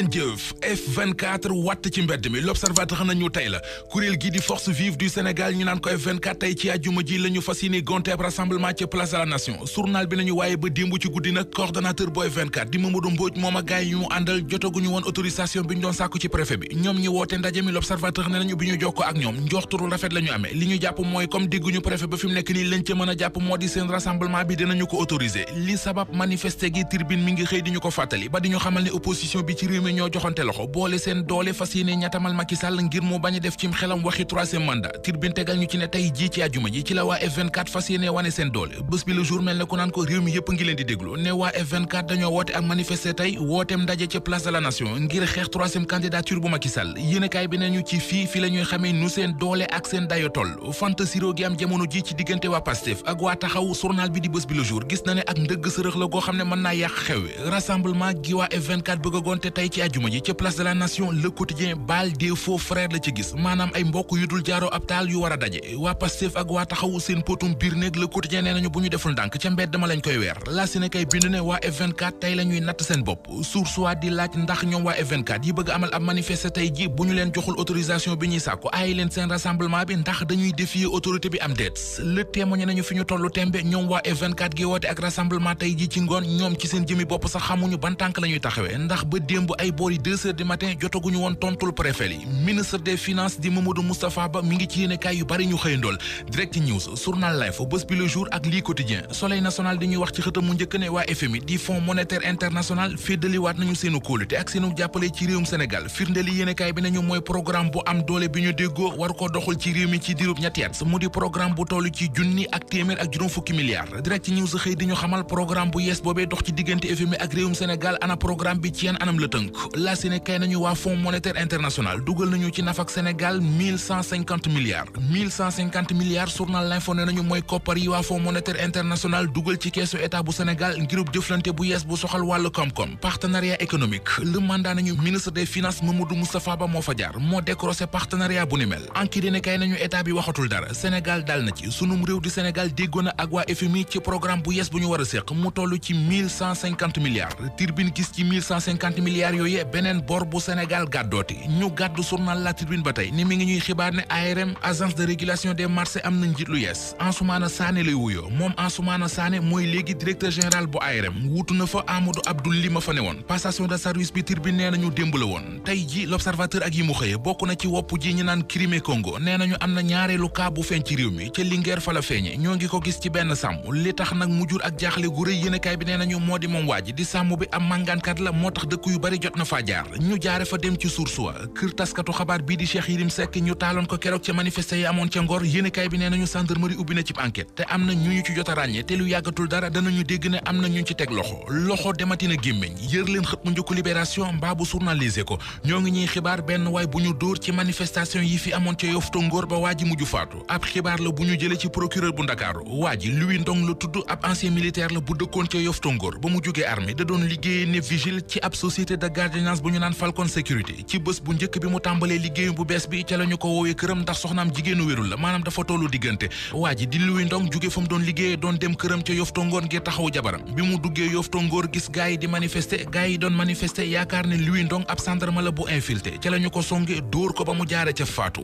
jëf F24 watt ci mbedd mi l'observateur nañu tey la kuréel gi di force vive du Sénégal ñu naan ko F24 tey ci àjjuma ji la ñu fas yéene gonte ab rassemblement ci place de la nation journal bi nañu waaye ba démb ci guddi nag coordonnateur bu F24 di Mamadou Mbodj moom ak gaay yu mu àndal jotaguñu woon autorisation bi ñu doon sàkku ci préfet bi ñoom ñi woote ndaje mi l'observateur ne nañu bi ñu jokkoo ak ñoom njorturu rafet la ñu amee li ñu jàpp mooy comme dégguñu préfet ba fi mu nekk nii lañ ca mën a jàpp moo di seen rassemblement bi dinañu ko autoriser li sabab manifester gi tribune mi ngi xëy di ñu ko fàttali ba di ñu xamal ne opposition bi ci réew mi ñoo joxante loxo boole seen doole fas yéene ñatamal Macky Sall ngir mu bañ a def cim xelam waxi troisième mandat tribune tegal ñu ci ne tey jii ci àjjuma ji ci la waa F24 fas yéene wane seen doole bés bi le jour mel ne ku naan ko réew mi yëpp ngi leen di déglu ne waa F24 dañoo woote ak manifester tey wooteem ndaje ci place de la nation ngir xeex troisième candidature bu Macky Sall yéenekaay bi nañu ci fii la ñuy xamee nu seen doole ak seen dayo toll fantasiro gi am jamono ji ci diggante waa Pastef ak waa taxaw journal bi di bés bi le jour gis na ne ak ndëgg sërëx la goo xam ne mën naa yàq xew rassemblement gi waa F24 bëgg a gonte tey ci àjjuma ji ci place de la nation le quotidien baal des faux frères la ci gis maanaam ay mbokk yu dul jaaroo ab taal yu war a daje waa Pastef ak waa taxaw seen potum biir néeg le quotidien nee nañu bu ñu deful ndànk ca mbedd ma lañ koy weer la si ne kay bind ne waa F24 tey la ñuy natt seen bopp source waa di laaj ndax ñoom waa F24 yi bëgg amal ab manifester tey ji bu ñu leen joxul autorisation bi ñuy sàkku aayi leen seen rassemblement bi ndax dañuy défier autorité bi am déet le témoigné nañu fi ñu tollu tembe ñoom waa F24 gi woote ak rassemblement tey ji ci ngoon ñoom ci seen jëmi bopp sax xamuñu ban tànk la ñuy taxawee ndax ba démb ay boori 2 heures du matin jotaguñu woon tontul préfet yi ministre des finances di Mamadou Moustapha Ba mi ngi ci yéenekaay yu bari ñu xëyandool direct news journal Life bés bi le jour ak lii quotidien soleil national di ñuy wax ci xëtam mu njëkk ne waa FMI di fonds monétaire international féddaliwaat nañu seenu kóolute ak seenu jàppale ci réewum Sénégal firndeli yéenekaay bi nañu mooy programme bu am doole bi ñu déggoo war ko doxal ci réew mi ci diirub ñetti at mu di programme bu toll ci junni ak téeméer ak juróom fukki milliards direct news xëy di ñu xamal programme bu yees boobee dox ci diggante FMI ak réewum Sénégal ana programme bi ci yan anam la tënk la Sénégal nañu waa fonds monétaire international dugal nañu ci nafak Sénégal 1150 milliards journal L'Info ne nañu mooy koppar yi waa fonds monétaire international dugal ci keesu état bu Sénégal ngirub jëflante bu yees bu soxal wàllu koom-koom partenariat économique le mandat nañu ministre des finances Mamadou Moustapha Ba moo fa jaar moo décroché partenariat bu ni mel enquête dina kay nañu état bi waxatul dara Sénégal dal na ci sunum réew di Sénégal déggoon na ak waa FMI ci programme bu yees bu ñu war a séq mu toll ci 1150 milliards Tribune gis ci 1150 milliards yooyu beneen bor bu Sénégal gàddooti ñu gàddu journal La Tribune ba tey ni mi ngi ñuy xibaar ne ARM agence de régulation des marchés am na njiit lu yees Ansoumana Sané lay wuyoo moom Ansoumana Sané mooy léegi directeur général bu ARM wuutu na fa Amadou Abdoul li ma fa ne woon passation de service bi Tribune nee nañu démb la woon tey ji l'observateur ak yi mu xëye bokk na ci wopp ji ñu naan Crimée Congo nee nañu am na ñaareelu cas bu feeñ ci réew mi ca Linguère fa la feeñe ñoo ngi ko gis ci benn sàmm li tax nag mu jur ak jaaxle gu rëy yéenekaay bi nee nañu moo di moom waa ji di sàmm bi am màngaankat la moo tax dëkk yu bari jot na faa jaar ñu jaare fa dem ci source wa kër taskatu xabaar bii di Cheikh Yérim Seck ñu taaloon ko keroog ca manifesté yi amoon ca Ngor yéenekaay bi nee nañu gendarmerie ubbi na ci enquête te am na ñu ci jot a ràññee te lu yàggatul dara danañu dégg ne am na ñu ci teg loxo dematina gémmiñ yër leen xët mu njëkku libération mbaa bu journalisé ko ñoo ngi ñuy xibaar benn waay bu ñu dóor ci manifestation yi fi amoon ca Yoff Ngor ba waa ji mujj faatu ab xibaar la bu ñu jële ci procureur bu Ndakaaru waa ji Louis Ndong la tudd ab ancien militaire la bu dëkkoon ca Yoff Ngor ba mu jógee armée da doon liggéeyee ne vigile ci ab société de gardiennage bu ñu naan Falcon sécurité ci bés bu njëkk bi mu tàmbalee liggéeyam bu bees bi ca la ñu ko woowee këram ndax soxnaam jigéenu wérul la maanaam dafa tollu diggante waa ji di Louis Ndong jóge fa mu doon liggéeyee doon dem këram ca Yoff Ngor ngir taxaw jabaram bi mu duggee Yoff Ngor gis gaay yi di manifester gaay yi doon manifester yaakaar ne Louis Ndong ab gendarme la bu infiltré ca la ñu ko songe dóor ko ba mu jaare ca faatu